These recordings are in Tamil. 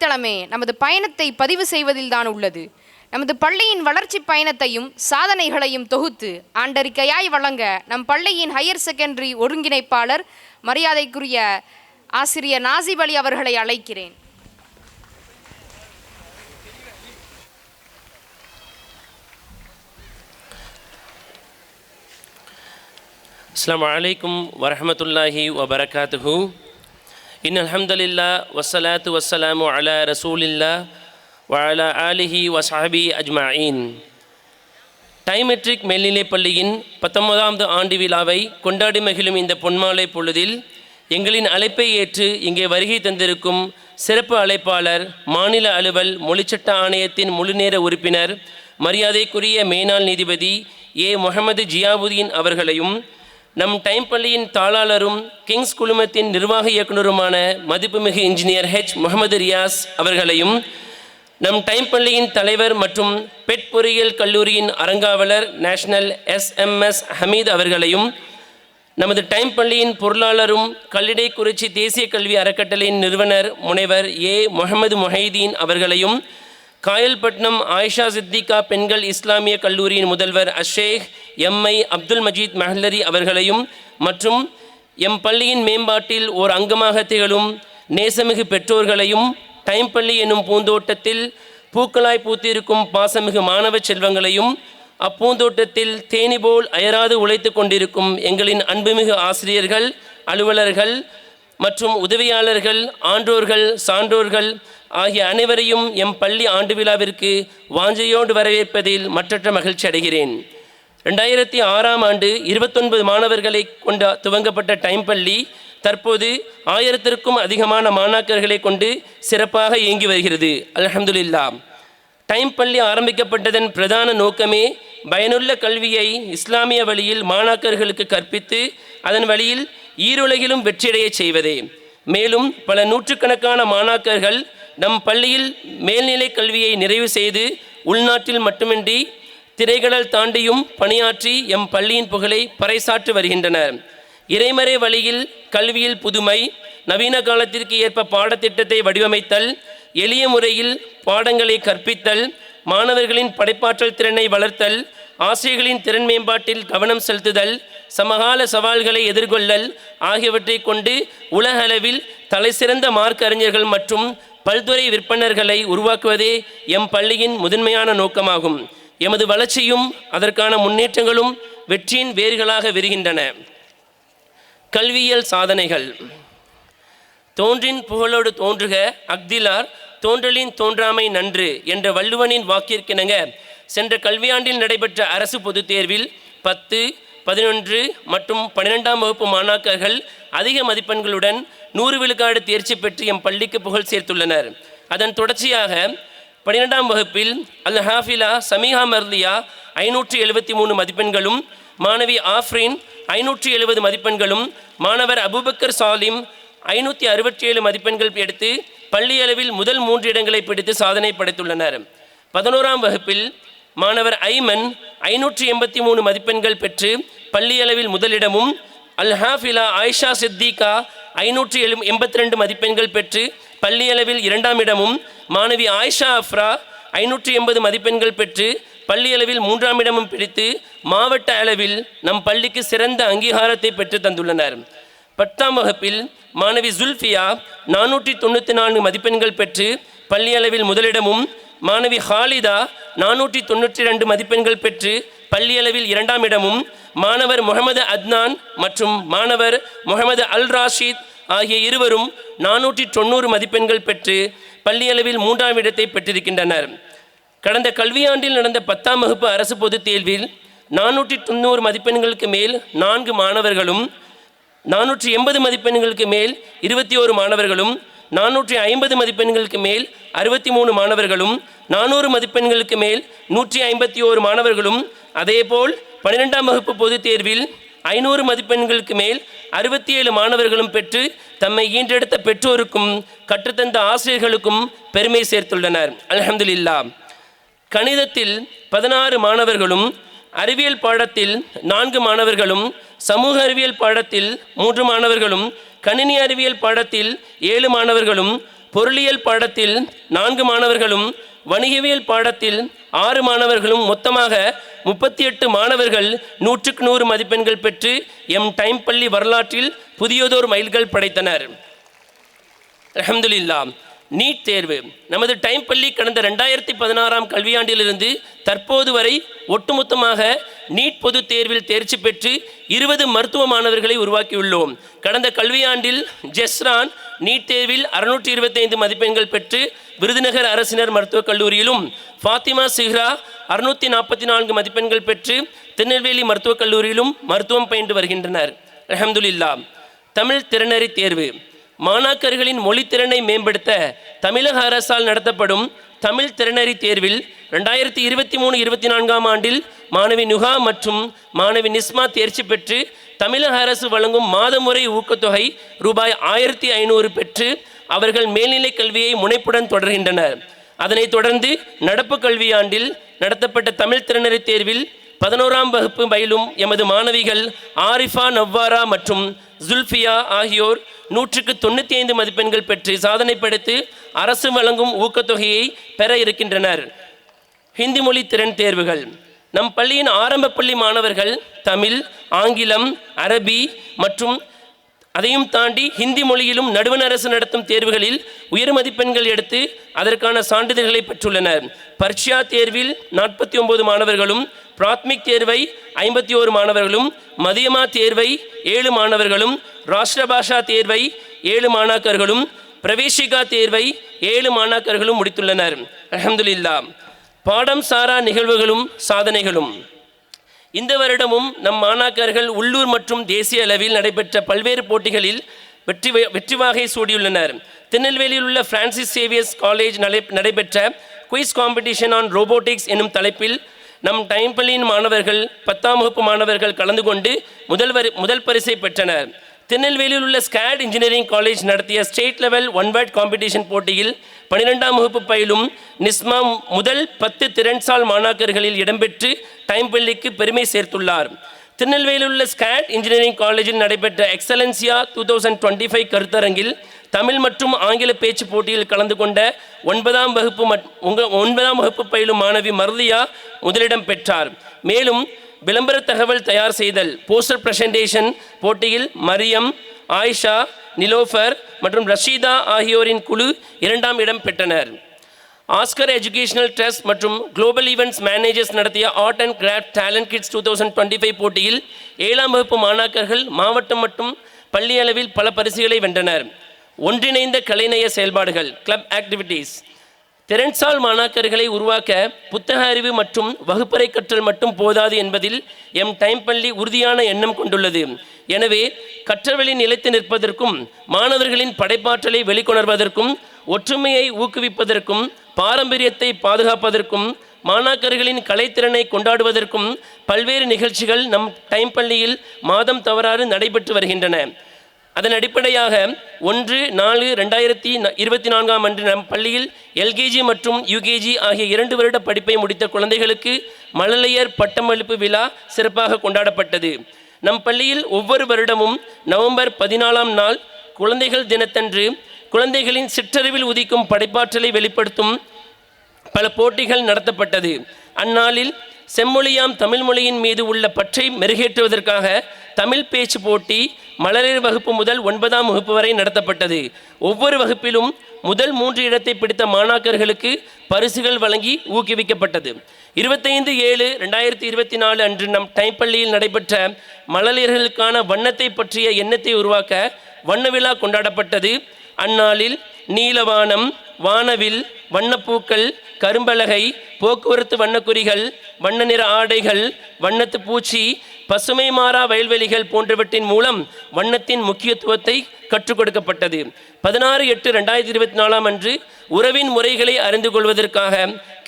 தலைமை நமது பயணத்தை பதிவு செய்வதில்தான் உள்ளது. நமது பள்ளியின் வளர்ச்சி பயணத்தையும் சாதனைகளையும் தொகுத்து ஆண்டறிக்கையாய் வழங்க நம் பள்ளியின் ஹையர் செகண்டரி ஒருங்கிணைப்பாளர் மரியாதைக்குரிய ஆசிரியர் நாசிப் அலி அவர்களை அழைக்கிறேன். அஸ்ஸலாமு அலைக்கும் வரஹ்மத்துல்லாஹி வபரகாத்துஹு. இன்னல் ஹம்துலில்லாஹ் வஸ்ஸலாத்து வஸ்ஸலாமு அலா ரசூலில்லாஹ் வ அலா ஆலிஹி வ ஸஹ்பிஹி அஜ்மஈன். டைம் மெட்ரிக் மேல்நிலைப் பள்ளியின் 19வது ஆண்டு விழாவை கொண்டாடி மகிழும் இந்த பொன்மாலை பொழுதில் எங்களின் அழைப்பை ஏற்று இங்கே வருகை தந்திருக்கும் சிறப்பு அழைப்பாளர், மாநில அலுவல் மொழிச்சட்ட ஆணையத்தின் முழுநேர உறுப்பினர், மரியாதைக்குரிய மேனாள் நீதிபதி ஏ முஹம்மது ஜியாவுதீன் அவர்களையும், நம் டைம் பள்ளியின் தாளாளரும் கிங்ஸ் குழுமத்தின் நிர்வாக இயக்குநருமான மதிப்புமிகு இன்ஜினியர் ஹெச் முகமது ரியாஸ் அவர்களையும், நம் டைம் பள்ளியின் தலைவர் மற்றும் பெட் பொறியியல் கல்லூரியின் அரங்காவலர் நேஷனல் SMS ஹமீத் அவர்களையும், நமது டைம் பள்ளியின் பொருளாளரும் கல்லிடைக்குறிச்சி தேசிய கல்வி அறக்கட்டளையின் நிறுவனர் முனைவர் ஏ முகமது முஹைதீன் அவர்களையும், காயல்பட்டினம் ஆயிஷா சித்திகா பெண்கள் இஸ்லாமிய கல்லூரியின் முதல்வர் அஷேக் MI அப்துல் மஜீத் மஹல்லரி அவர்களையும், மற்றும் எம் பள்ளியின் மேம்பாட்டில் ஓர் அங்கமாக திகழும் நேசமிகு பெற்றோர்களையும், டைம் பள்ளி என்னும் பூந்தோட்டத்தில் பூக்களாய் பூத்திருக்கும் பாசமிகு மாணவ செல்வங்களையும், அப்பூந்தோட்டத்தில் தேனி போல் அயராது உழைத்து கொண்டிருக்கும் எங்களின் அன்புமிகு ஆசிரியர்கள், அலுவலர்கள் மற்றும் உதவியாளர்கள், ஆன்றோர்கள், சான்றோர்கள் ஆகிய அனைவரையும் எம் பள்ளி ஆண்டு விழாவிற்கு வாஞ்சையோடு வரவேற்பதில் மற்றற்ற மகிழ்ச்சி அடைகிறேன். 2006ஆம் ஆண்டு 29 மாணவர்களை கொண்டு துவங்கப்பட்ட டைம் பள்ளி தற்போது 1000த்திற்கும் அதிகமான மாணாக்கர்களை கொண்டு சிறப்பாக இயங்கி வருகிறது. அல்ஹம்துலில்லாஹ். டைம் பள்ளி ஆரம்பிக்கப்பட்டதன் பிரதான நோக்கமே பயனுள்ள கல்வியை இஸ்லாமிய வழியில் மாணாக்கர்களுக்கு கற்பித்து அதன் வழியில் ஈருலகிலும் வெற்றியடைய செய்வதே. மேலும் பல நூற்றுக்கணக்கான மாணாக்கர்கள் நம் பள்ளியில் மேல்நிலை கல்வியை நிறைவு செய்து உள்நாட்டில் மட்டுமின்றி திரைகடல் தாண்டியும் பணியாற்றி எம் பள்ளியின் புகழை பறைசாற்றி வருகின்றனர். இறைமறை வழியில் கல்வியில் புதுமை, நவீன காலத்திற்கு ஏற்ப பாடத்திட்டத்தை வடிவமைத்தல், எளிய முறையில் பாடங்களை கற்பித்தல், மாணவர்களின் படைப்பாற்றல் திறனை வளர்த்தல், ஆசிரியர்களின் திறன் மேம்பாட்டில் கவனம் செலுத்துதல், சமகால சவால்களை எதிர்கொள்ளல் ஆகியவற்றை கொண்டு உலக அளவில் தலைசிறந்த மார்க் அறிஞர்கள் மற்றும் பல்துறை விற்பனர்களை உருவாக்குவதே எம் பள்ளியின் முதன்மையான நோக்கமாகும். எமது வளர்ச்சியும் அதற்கான முன்னேற்றங்களும் வெற்றியின் வேர்களாக விரிகின்றன. கல்வியியல் சாதனைகள். தோன்றின் புகழோடு தோன்றுக அக்திலார், தோன்றலின் தோன்றாமை நன்று என்ற வள்ளுவனின் வாக்கிற்கிணங்க சென்ற கல்வியாண்டில் நடைபெற்ற அரசு பொதுத் தேர்வில் 10, 11 மற்றும் 12ஆம் வகுப்பு மாணாக்கர்கள் அதிக மதிப்பெண்களுடன் 100 விழுக்காடு தேர்ச்சி பெற்று எம் பள்ளிக்கு புகழ் சேர்த்துள்ளனர். அதன் தொடர்ச்சியாக 12ஆம் வகுப்பில் அல் ஹாஃபிலா சமீஹா மர்லியா 573 மதிப்பெண்களும், மாணவி ஆஃப்ரின் 570 மதிப்பெண்களும், மாணவர் அபுபக்கர் சாலிம் 567 மதிப்பெண்கள் எடுத்து பள்ளி அளவில் முதல் 3 இடங்களை பிடித்து சாதனை படைத்துள்ளனர். 11ஆம் வகுப்பில் மாணவர் ஐமன் 583 மதிப்பெண்கள் பெற்று பள்ளி அளவில் முதலிடமும், அல் ஹாஃபிலா ஆயிஷா சித்திகா 582 மதிப்பெண்கள் பெற்று பள்ளி அளவில் 2ஆம் இடமும், மாணவி ஆயிஷா அஃப்ரா 580 மதிப்பெண்கள் பெற்று பள்ளி அளவில் 3ஆம் இடமும் பிடித்து மாவட்ட அளவில் நம் பள்ளிக்கு சிறந்த அங்கீகாரத்தை பெற்று தந்துள்ளனர். 10ஆம் வகுப்பில் மாணவி ஜுல்ஃபியா 494 மதிப்பெண்கள் பெற்று பள்ளி அளவில் முதலிடமும், மாணவி ஹாலிதா 492 மதிப்பெண்கள் பெற்று பள்ளி அளவில் 2ஆம் இடமும், மாணவர் முகமது அத்னான் மற்றும் மாணவர் முகமது அல் ராஷித் ஆகிய இருவரும் 490 மதிப்பெண்கள் பெற்று பள்ளி அளவில் 3ஆம் இடத்தை பெற்றிருக்கின்றனர். கடந்த கல்வியாண்டில் நடந்த 10ஆம் வகுப்பு அரசு பொதுத் தேர்வில் 490 மதிப்பெண்களுக்கு மேல் 4 மாணவர்களும், 480 மதிப்பெண்களுக்கு மேல் 21 மாணவர்களும், 450 மதிப்பெண்களுக்கு மேல் 63 மாணவர்களும், 400 மதிப்பெண்களுக்கு மேல் 151 மாணவர்களும், அதேபோல் 12ஆம் வகுப்பு பொதுத் தேர்வில் 500 மதிப்பெண்களுக்கு மேல் 67 மாணவர்களும் பெற்று தம்மை ஈன்றெடுத்த பெற்றோருக்கும் கற்றுத்தந்த ஆசிரியர்களுக்கும் பெருமை சேர்த்துள்ளனர். அல்ஹம்துலில்லாஹ். கணிதத்தில் 16 மாணவர்களும், அறிவியல் பாடத்தில் 4 மாணவர்களும், சமூக அறிவியல் பாடத்தில் 3 மாணவர்களும், கணினி அறிவியல் பாடத்தில் 7 மாணவர்களும், பொருளியல் பாடத்தில் 4 மாணவர்களும் வணிகவியல் பாடத்தில் 6 மாணவர்களும் மொத்தமாக 38 மாணவர்கள் 100க்கு 100 மதிப்பெண்கள் பெற்று எம் டைம் பள்ளி வரலாற்றில் புதியதோர் மைல்கள் படைத்தனர். அல்ஹம்துலில்லாஹ். நீட் தேர்வு. நமது டைம் பள்ளி கடந்த 2016ஆம் கல்வியாண்டிலிருந்து தற்போது வரை ஒட்டுமொத்தமாக நீட் பொது தேர்வில் தேர்ச்சி பெற்று 20 மருத்துவ மாணவர்களை உருவாக்கியுள்ளோம். கடந்த கல்வியாண்டில் ஜெஸ்ரான் நீட் தேர்வில் 625 மதிப்பெண்கள் பெற்று விருதுநகர் அரசினர் மருத்துவக் கல்லூரியிலும், ஃபாத்திமா சிஹ்ரா 644 மதிப்பெண்கள் பெற்று திருநெல்வேலி மருத்துவக் கல்லூரியிலும் மருத்துவம் பயின்று வருகின்றனர். அல்ஹம்துலில்லாஹ். தமிழ் திறனறி தேர்வு. மாணாக்கர்களின் மொழித்திறனை மேம்படுத்த தமிழக அரசால் நடத்தப்படும் தமிழ் திறனறி தேர்வில் 2023-24ஆம் ஆண்டில் மாணவி நுகா மற்றும் மாணவி நிஸ்மா தேர்ச்சி பெற்று தமிழக அரசு வழங்கும் மாதமுறை ஊக்கத்தொகை ரூபாய் 1500 பெற்று அவர்கள் மேல்நிலை கல்வியை முனைப்புடன் தொடர்கின்றனர். அதனைத் தொடர்ந்து நடப்பு கல்வியாண்டில் நடத்தப்பட்ட தமிழ் திறனறி தேர்வில் 11ஆம் வகுப்பு பயிலும் எமது மாணவிகள் ஆரிஃபா நவ்வாரா மற்றும் ஜுல்ஃபியா ஆகியோர் 100க்கு 95 மதிப்பெண்கள் பெற்று சாதனை படைத்து அரசு வழங்கும் ஊக்கத்தொகையை பெற இருக்கின்றனர். ஹிந்தி மொழி திறன் தேர்வுகள். நம் பள்ளியின் ஆரம்ப பள்ளி மாணவர்கள் தமிழ், ஆங்கிலம், அரபி மற்றும் அதையும் தாண்டி ஹிந்தி மொழியிலும் நடுவண் அரசு நடத்தும் தேர்வுகளில் உயர் மதிப்பெண்கள் எடுத்து அதற்கான சான்றிதழ்களை பெற்றுள்ளனர். பர்ஷியா தேர்வில் 49 மாணவர்களும், பிராத்மிக் தேர்வை 51 மாணவர்களும், மதியமா தேர்வை 7 மாணவர்களும், ராஷ்டிரபாஷா தேர்வை 7 மாணாக்கர்களும், பிரவேசிகா தேர்வை 7 மாணாக்கர்களும் முடித்துள்ளனர். அல்ஹம்துலில்லாஹ். பாடம் சாரா நிகழ்வுகளும் சாதனைகளும். இந்த வருடமும் நம் மாணாக்கர்கள் உள்ளூர் மற்றும் தேசிய அளவில் நடைபெற்ற பல்வேறு போட்டிகளில் வெற்றி வாகை சூடியுள்ளனர். திருநெல்வேலியில் உள்ள பிரான்சிஸ் சேவியர்ஸ் காலேஜ் நடைபெற்ற குயிஸ் காம்படிஷன் ஆன் ரோபோட்டிக்ஸ் என்னும் தலைப்பில் நம் டைம் பள்ளியின் மாணவர்கள் 10ஆம் வகுப்பு மாணவர்கள் கலந்து கொண்டு முதல் பரிசை பெற்றனர். திருநெல்வேலியில் உள்ள ஸ்கேட் இன்ஜினியரிங் காலேஜ் நடத்திய state level one word competition போட்டியில் 12ஆம் வகுப்பு பயிலும் நிஸ்மா முதல் 10 திறன்சால் மாணாக்கர்களில் இடம்பெற்று டைம் பள்ளிக்கு பெருமை சேர்த்துள்ளார். திருநெல்வேலியில் உள்ள ஸ்கேட் இன்ஜினியரிங் காலேஜில் நடைபெற்ற எக்ஸலன்சியா 2025 கருத்தரங்கில் தமிழ் மற்றும் ஆங்கில பேச்சு போட்டியில் கலந்து கொண்ட 9ஆம் வகுப்பு பயிலும் மாணவி மர்தியா முதலிடம் பெற்றார். மேலும் விளம்பர தகவல் தயார் செய்தல் போஸ்டர் பிரசன்டேஷன் போட்டியில் மரியம், ஆயிஷா, நிலோஃபர் மற்றும் ரஷீதா ஆகியோரின் குழு 2ஆம் இடம் பெற்றனர். ஆஸ்கர் எஜுகேஷனல் ட்ரஸ்ட் மற்றும் குளோபல் ஈவெண்ட்ஸ் மேனேஜர்ஸ் நடத்திய art and craft talent kids 2025 போட்டியில் 7ஆம் வகுப்பு மாணாக்கர்கள் மாவட்டம் மற்றும் பள்ளி அளவில் பல பரிசுகளை வென்றனர். ஒன்றிணைந்த கலைநய செயல்பாடுகள் கிளப் ஆக்டிவிட்டீஸ். திறன்சால் மாணாக்கர்களை உருவாக்க புத்தக அறிவு மற்றும் வகுப்பறை கற்றல் மட்டும் போதாது என்பதில் எம் டைம் பள்ளி உறுதியான எண்ணம் கொண்டுள்ளது. எனவே கற்றவெளியில் நிலைத்து நிற்பதற்கும், மாணவர்களின் படைப்பாற்றலை வெளிக்கொணர்வதற்கும், ஒற்றுமையை ஊக்குவிப்பதற்கும், பாரம்பரியத்தை பாதுகாப்பதற்கும், மாணாக்கர்களின் கலைத்திறனை கொண்டாடுவதற்கும் பல்வேறு நிகழ்ச்சிகள் நம் டைம் பள்ளியில் மாதம் தவறாது நடைபெற்று வருகின்றன. அதன் அடிப்படையாக 1/4/2024ஆம் ஆண்டு நம் பள்ளியில் எல்கேஜி மற்றும் யூகேஜி ஆகிய 2 வருட படிப்பை முடித்த குழந்தைகளுக்கு மழலையர் பட்டமளிப்பு விழா சிறப்பாக கொண்டாடப்பட்டது. நம் பள்ளியில் ஒவ்வொரு வருடமும் நவம்பர் 14ஆம் நாள் குழந்தைகள் தினத்தன்று குழந்தைகளின் சிற்றறிவில் உதிக்கும் படைப்பாற்றலை வெளிப்படுத்தும் பல போட்டிகள் நடத்தப்பட்டது. அந்நாளில் செம்மொழியாம் தமிழ் மொழியின் மீது உள்ள பற்றை மெருகேற்றுவதற்காக தமிழ் பேச்சு போட்டி மழலையர் வகுப்பு முதல் 9ஆம் வகுப்பு வரை நடத்தப்பட்டது. ஒவ்வொரு வகுப்பிலும் முதல் 3 இடத்தை பிடித்த மாணாக்கர்களுக்கு பரிசுகள் வழங்கி ஊக்குவிக்கப்பட்டது. 25/7/2024 அன்று நம் டைம் பள்ளியில் நடைபெற்ற மழலையர்களுக்கான வண்ணத்தை பற்றிய எண்ணத்தை உருவாக்க வண்ண விழா கொண்டாடப்பட்டது. அந்நாளில் நீலவானம், வானவில், வண்ணப்பூக்கள், கரும்பலகை, போக்குவரத்து வண்ணக்குறிகள், வண்ண நிற ஆடைகள், வண்ணத்து பூச்சி, பசுமை மாறா வயல்வெளிகள் போன்றவற்றின் மூலம் வண்ணத்தின் முக்கியத்துவத்தை கற்றுக் கொடுக்கப்பட்டது. 16/8/2024 அன்று உறவின் முறைகளை அறிந்து கொள்வதற்காக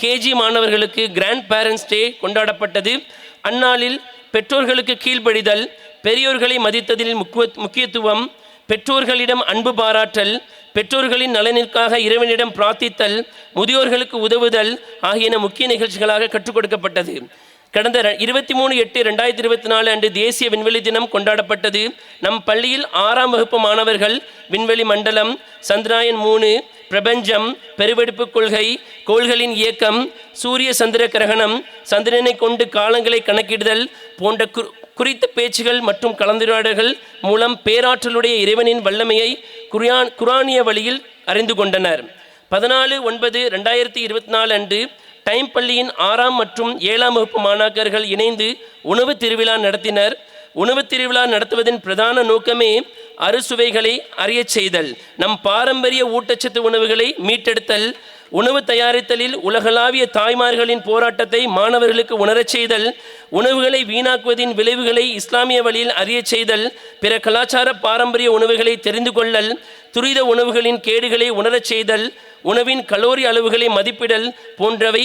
கேஜி மாணவர்களுக்கு கிராண்ட் பேரண்ட்ஸ் டே கொண்டாடப்பட்டது. அந்நாளில் பெற்றோர்களுக்கு கீழ்ப்படிதல், பெரியோர்களை மதித்ததில் முக்கியத்துவம், பெற்றோர்களிடம் அன்பு பாராட்டல், பெற்றோர்களின் நலனிற்காக இறைவனிடம் பிரார்த்தித்தல், முதியோர்களுக்கு உதவுதல் ஆகியன முக்கிய நிகழ்ச்சிகளாக கற்றுக் கொடுக்கப்பட்டது. கடந்த 23/8/2024 அன்று தேசிய விண்வெளி தினம் கொண்டாடப்பட்டது. நம் பள்ளியில் 6ஆம் வகுப்பு மாணவர்கள் விண்வெளி மண்டலம், சந்திராயன் 3, பிரபஞ்சம், பெருவெடிப்பு கொள்கை, கோள்களின் இயக்கம், சூரிய சந்திர கிரகணம், சந்திரனை கொண்டு காலங்களை கணக்கிடுதல் போன்ற குறித்த பேச்சுகள் மற்றும் கலந்துரையாடல்கள் மூலம் பேராற்றலுடைய இறைவனின் வல்லமையை குரானிய வழியில் அறிந்து கொண்டனர். 14/9/2024 அன்று டைம் பள்ளியின் 6ஆம் மற்றும் 7ஆம் வகுப்பு மாணாக்கர்கள் இணைந்து உணவு திருவிழா நடத்தினர். உணவு திருவிழா நடத்துவதன் பிரதான நோக்கமே அறுசுவைகளை அறியச் செய்தல், நம் பாரம்பரிய ஊட்டச்சத்து உணவுகளை மீட்டெடுத்தல், உணவு தயாரித்தலில் உலகளாவிய தாய்மார்களின் போராட்டத்தை மாணவர்களுக்கு உணரச் செய்தல், உணவுகளை வீணாக்குவதின் விளைவுகளை இஸ்லாமிய வழியில் அறியச் செய்தல், பிற கலாச்சார பாரம்பரிய உணவுகளை தெரிந்து கொள்ளல், துரித உணவுகளின் கேடுகளை உணரச் செய்தல், உணவின் கலோரி அளவுகளை மதிப்பிடல் போன்றவை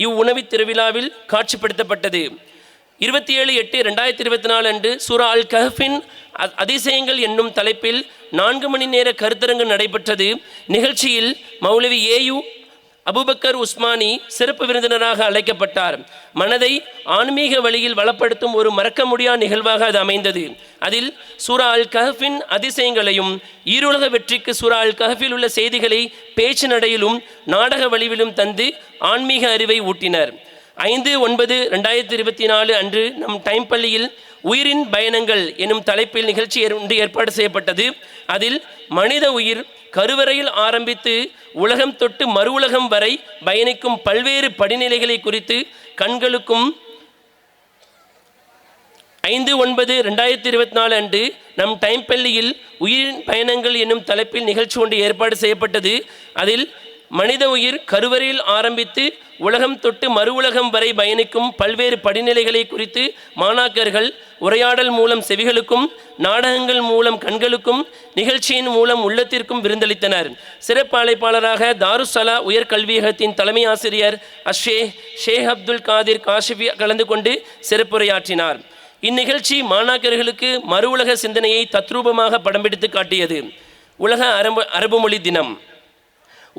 இவ்வுணவு திருவிழாவில் காட்சிப்படுத்தப்பட்டது. 27/8/2024 அன்று சூரா அல் கஹ்ஃபின் அதிசயங்கள் என்னும் தலைப்பில் 4 மணி நேர கருத்தரங்கு நடைபெற்றது. நிகழ்ச்சியில் மௌலவி ஏயு அபுபக்கர் உஸ்மானி சிறப்பு விருந்தினராக அழைக்கப்பட்டார். மனதை ஆன்மீக வழியில் வளப்படுத்தும் ஒரு மறக்க முடியா நிகழ்வாக அது அமைந்தது. அதில் சூரா அல் கஹ்ஃபின் அதிசயங்களையும் ஈருலக வெற்றிக்கு சூரா அல் கஹ்ஃபில் உள்ள செய்திகளை பேச்சு நடையிலும் நாடக வடிவிலும் தந்து ஆன்மீக அறிவை ஊட்டினர். 5/9/2024 அன்று நம் டைம் பள்ளியில் உயிரின் பயணங்கள் எனும் தலைப்பில் நிகழ்ச்சி ஏற்பாடு செய்யப்பட்டது. அதில் மனித உயிர் கருவறையில் ஆரம்பித்து உலகம் தொட்டு மறு உலகம் வரை பயணிக்கும் பல்வேறு படிநிலைகளை குறித்து கண்களுக்கும் 5/9/2024 அன்று நம் டைம் பள்ளியில் உயிரின் பயணங்கள் என்னும் தலைப்பில் நிகழ்ச்சி ஒன்று ஏற்பாடு செய்யப்பட்டது. அதில் மனித உயிர் கருவறையில் ஆரம்பித்து உலகம் தொட்டு மறு உலகம் வரை பயணிக்கும் பல்வேறு படிநிலைகளை குறித்து மாணாக்கர்கள் உரையாடல் மூலம் செவிகளுக்கும், நாடகங்கள் மூலம் கண்களுக்கும், நிகழ்ச்சியின் மூலம் உள்ளத்திற்கும் விருந்தளித்தனர். சிறப்பு அழைப்பாளராக தாருசலா உயர்கல்வியகத்தின் தலைமை ஆசிரியர் ஷேக் அப்துல் காதிர் காஷிஃபி கலந்து கொண்டு சிறப்புரையாற்றினார். இந்நிகழ்ச்சி மாணாக்கர்களுக்கு மறு உலக சிந்தனையை தத்ரூபமாக படம் பிடித்து காட்டியது. உலக அரபு மொழி தினம்.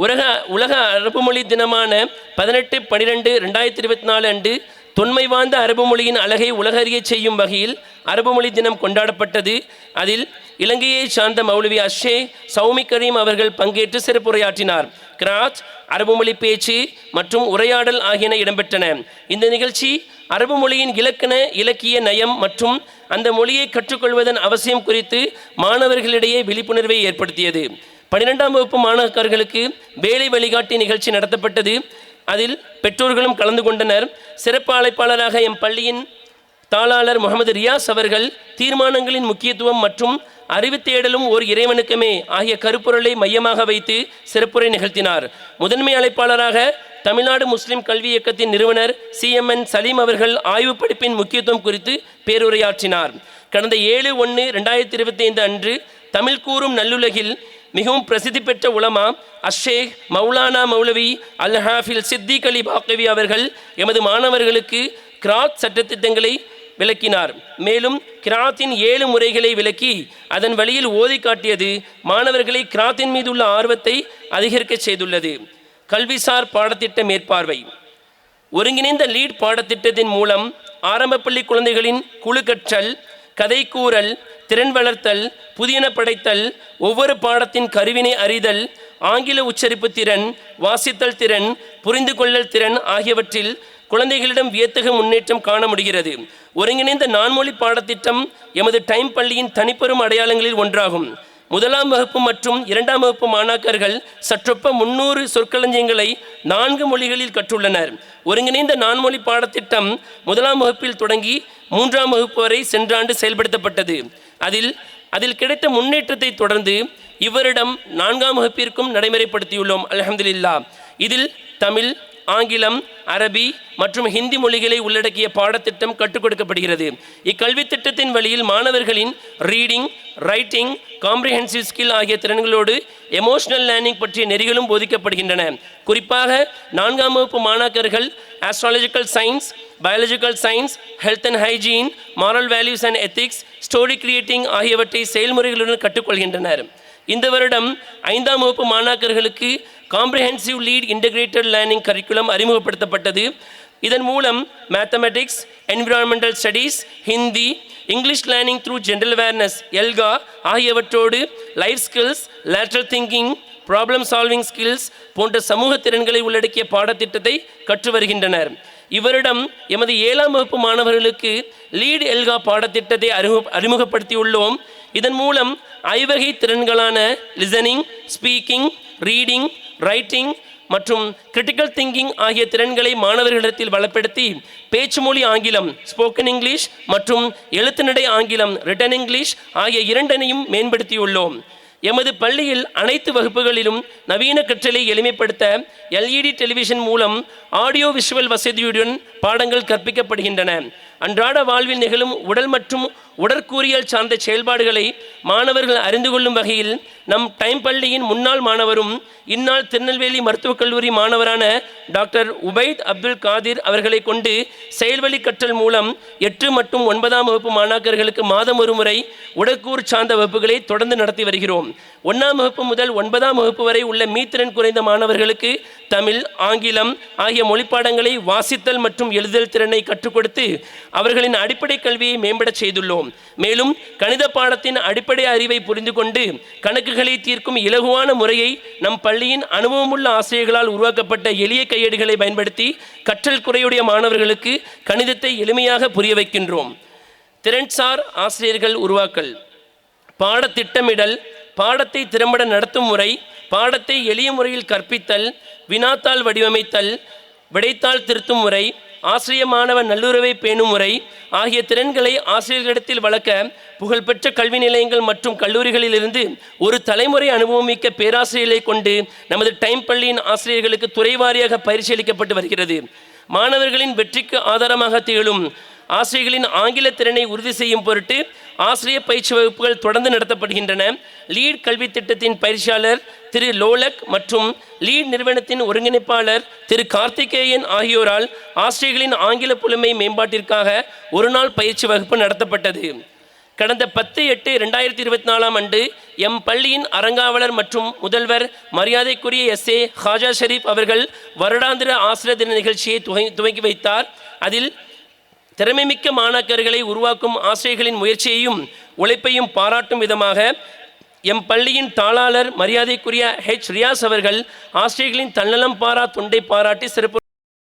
உலக அரபு மொழி தினமான 18/12/2024 அன்று தொன்மை வாய்ந்த அரபு மொழியின் அழகை உலகறிய செய்யும் வகையில் அரபு மொழி தினம் கொண்டாடப்பட்டது. அதில் இலங்கையை சார்ந்த மௌலவி சௌமி கரீம் அவர்கள் பங்கேற்று சிறப்புரையாற்றினார். கிராத், அரபு மொழி பேச்சு மற்றும் உரையாடல் ஆகியன இடம்பெற்றன. இந்த நிகழ்ச்சி அரபு மொழியின் இலக்கண, இலக்கிய நயம் மற்றும் அந்த மொழியை கற்றுக்கொள்வதன் அவசியம் குறித்து மாணவர்களிடையே விழிப்புணர்வை ஏற்படுத்தியது. 12ஆம் வகுப்பு மாணாக்கர்களுக்கு வேலை வழிகாட்டி நிகழ்ச்சி நடத்தப்பட்டது. அதில் பெற்றோர்களும் கலந்து கொண்டனர். சிறப்பு அழைப்பாளராக எம் பள்ளியின் தாளாளர் முகமது ரியாஸ் அவர்கள் தீர்மானங்களின் முக்கியத்துவம் மற்றும் அறிவு தேடலும் ஒரு இறைவனுக்குமே ஆகிய கருப்பொருளை மையமாக வைத்து சிறப்புரை நிகழ்த்தினார். முதன்மை அழைப்பாளராக தமிழ்நாடு முஸ்லிம் கல்வி இயக்கத்தின் நிறுவனர் CMN சலீம் அவர்கள் ஆய்வு படிப்பின் முக்கியத்துவம் குறித்து பேருரையாற்றினார். கடந்த 7/1/2025 அன்று தமிழ் கூறும் நல்லுலகில் மிகவும் பிரசித்தி பெற்ற உலமா ஷேக் மௌலானா மௌலவி அல் ஹாஃபில் சித்திக் அலி பாக்கவி அவர்கள் எமது மாணவர்களுக்கு கிராத் சட்டத்திட்டங்களை விளக்கினார். மேலும் கிராத்தின் 7 முறைகளை விளக்கி அதன் வழியில் ஓதி காட்டியது மாணவர்களை கிராத்தின் மீது உள்ள ஆர்வத்தை அதிகரிக்க செய்துள்ளது. கல்விசார் பாடத்திட்ட மேற்பார்வை. ஒருங்கிணைந்த லீட் பாடத்திட்டத்தின் மூலம் ஆரம்பப்பள்ளி குழந்தைகளின் குழு கற்றல், கதை கூறல், திறன் வளர்த்தல், புதியன படைத்தல், ஒவ்வொரு பாடத்தின் கருவினை அறிதல், ஆங்கில உச்சரிப்பு திறன், வாசித்தல் திறன், புரிந்து கொள்ளல் திறன் ஆகியவற்றில் குழந்தைகளிடம் வியத்தகு முன்னேற்றம் காண முடிகிறது. ஒருங்கிணைந்த நான்மொழி பாடத்திட்டம் எமது டைம் பள்ளியின் தனிப்பெரும் அடையாளங்களில் ஒன்றாகும். 1ஆம் வகுப்பு மற்றும் 2ஆம் வகுப்பு மாணாக்கர்கள் சற்றொப்ப 300 சொற்களஞ்சியங்களை 4 மொழிகளில் கற்றுள்ளனர். ஒருங்கிணைந்த நான்மொழி பாடத்திட்டம் 1ஆம் வகுப்பில் தொடங்கி 3ஆம் வகுப்பு வரை சென்ற ஆண்டு செயல்படுத்தப்பட்டது. அதில் கிடைத்த முன்னேற்றத்தை தொடர்ந்து இவ்வருடம் 4ஆம் வகுப்பிற்கும் நடைமுறைப்படுத்தியுள்ளோம். அல்ஹம்துலில்லாஹ். இதில் தமிழ், ஆங்கிலம், அரபி மற்றும் ஹிந்தி மொழிகளை உள்ளடக்கிய பாடத்திட்டம் கற்றுக் கொடுக்கப்படுகிறது. இக்கல்வி திட்டத்தின் வழியில் மாணவர்களின் ரீடிங், ரைட்டிங், காம்ப்ரிஹென்சிவ் ஸ்கில் ஆகிய திறன்களோடு எமோஷனல் லேர்னிங் பற்றிய நெறிகளும் போதிக்கப்படுகின்றன. குறிப்பாக 4ஆம் வகுப்பு மாணாக்கர்கள் astrological science, biological science, health and hygiene, moral values and ethics, story creating ஆகியவற்றை செயல்முறைகளுடன் கற்றுக்கொள்கின்றனர். இந்த வருடம் 5ஆம் வகுப்பு மாணாக்கர்களுக்கு comprehensive lead integrated learning curriculum அறிமுகப்படுத்தப்பட்டது. இதன் மூலம் mathematics, environmental studies, Hindi, English learning through general awareness எல்கா ஆகியவற்றோடு life skills, lateral thinking, problem solving skills போன்ற சமூக திறன்களை உள்ளடக்கிய பாடத்திட்டத்தை கற்று வருகின்றனர். இவரிடம் எமது 7ஆம் வகுப்பு மாணவர்களுக்கு லீட் எல்கா பாடத்திட்டத்தை அறிமுகப்படுத்தியுள்ளோம். இதன் மூலம் ஐவகை திறன்களான லிசனிங், ஸ்பீக்கிங், ரீடிங், ரைட்டிங் மற்றும் கிரிட்டிக்கல் திங்கிங் ஆகிய திறன்களை மாணவர்களிடத்தில் வளப்படுத்தி பேச்சு மொழி ஆங்கிலம் ஸ்போக்கன் இங்கிலீஷ் மற்றும் எழுத்துநடை ஆங்கிலம் ரிட்டன் இங்கிலீஷ் ஆகிய இரண்டனையும் மேம்படுத்தியுள்ளோம். எமது பள்ளியில் அனைத்து வகுப்புகளிலும் நவீன கற்றலை எளிமைப்படுத்த LED டெலிவிஷன் மூலம் ஆடியோ விஷுவல் வசதியுடன் பாடங்கள் கற்பிக்கப்படுகின்றன. அன்றாட வாழ்வில் நிகழும் உடல் மற்றும் உடற்கூறியல் சார்ந்த செயல்பாடுகளை மாணவர்கள் அறிந்து கொள்ளும் வகையில் நம் டைம் பள்ளியின் முன்னாள் மாணவரும் இந்நாள் திருநெல்வேலி மருத்துவக் கல்லூரி மாணவரான டாக்டர் உபைத் அப்துல் காதிர் அவர்களை கொண்டு செயல்வழி கற்றல் மூலம் 8 மற்றும் 9ஆம் வகுப்பு மாணாக்கர்களுக்கு மாதம் ஒரு முறை உடற்கூறு சார்ந்த வகுப்புகளை தொடர்ந்து நடத்தி வருகிறோம். 1ஆம் வகுப்பு முதல் 9ஆம் வகுப்பு வரை உள்ள மீத்திறன் குறைந்த மாணவர்களுக்கு தமிழ், ஆங்கிலம் ஆகிய மொழிப்பாடங்களை வாசித்தல் மற்றும் எழுதல் திறனை கற்றுக் கொடுத்து அவர்களின் அடிப்படை கல்வியை மேம்படச் செய்துள்ளோம். மேலும் கணித பாடத்தின் அடிப்படை அறிவை புரிந்து கொண்டு கணக்குகளை தீர்க்கும் இலகுவான முறையை நம் பள்ளியின் அனுபவமுள்ள ஆசிரியர்களால் உருவாக்கப்பட்ட எளிய கையேடுகளை பயன்படுத்தி கற்றல் குறையுடைய மாணவர்களுக்கு கணிதத்தை எளிமையாக புரிய வைக்கின்றோம். திறன்சார் ஆசிரியர்கள் உருவாக்கல், பாடத்திட்டமிடல், பாடத்தை திறம்பட நடத்தும் முறை, பாடத்தை எளிய முறையில் கற்பித்தல், வினாத்தாள் வடிவமைத்தல், விடைத்தாள் திருத்தும் முறை, ஆசிரிய மாணவ நல்லுறவை பேணும் முறை ஆகிய திறன்களை ஆசிரியர்களிடத்தில் வளர்க்க புகழ்பெற்ற கல்வி நிலையங்கள் மற்றும் கல்லூரிகளிலிருந்து ஒரு தலைமுறை அனுபவமிக்க பேராசிரியர்களை கொண்டு நமது டைம் பள்ளியின் ஆசிரியர்களுக்கு துறை வாரியாக பயிற்சி அளிக்கப்பட்டு வருகிறது. மாணவர்களின் வெற்றிக்கு ஆதாரமாக திகழும் ஆசிரியர்களின் ஆங்கில திறனை உறுதி செய்யும் பொருட்டு ஆசிரியர் பயிற்சி வகுப்புகள் தொடர்ந்து நடத்தப்படுகின்றன. லீட் கல்வி திட்டத்தின் பயிற்சியாளர் திரு லோலக் மற்றும் லீட் நிறுவனத்தின் ஒருங்கிணைப்பாளர் திரு கார்த்திகேயன் ஆகியோரால் ஆசிரியர்களின் ஆங்கில புலமை மேம்பாட்டிற்காக ஒரு நாள் பயிற்சி வகுப்பு நடத்தப்பட்டது. கடந்த 10/8/2024 அன்று எம் பள்ளியின் அறங்காவலர் மற்றும் முதல்வர் மரியாதைக்குரிய SA ஹாஜா ஷரீப் அவர்கள் வருடாந்திர ஆசிரியர் தின நிகழ்ச்சியை துவங்கி வைத்தார். அதில் திறமைமிக்க மாணாக்கர்களை உருவாக்கும் ஆசிரியர்களின் முயற்சியையும் உழைப்பையும் பாராட்டும் விதமாக எம் பள்ளியின் தாளாளர் மரியாதைக்குரிய H ரியாஸ் அவர்கள் ஆசிரியர்களின் தன்னலம் பாரா தொண்டை பாராட்டி சிறப்பு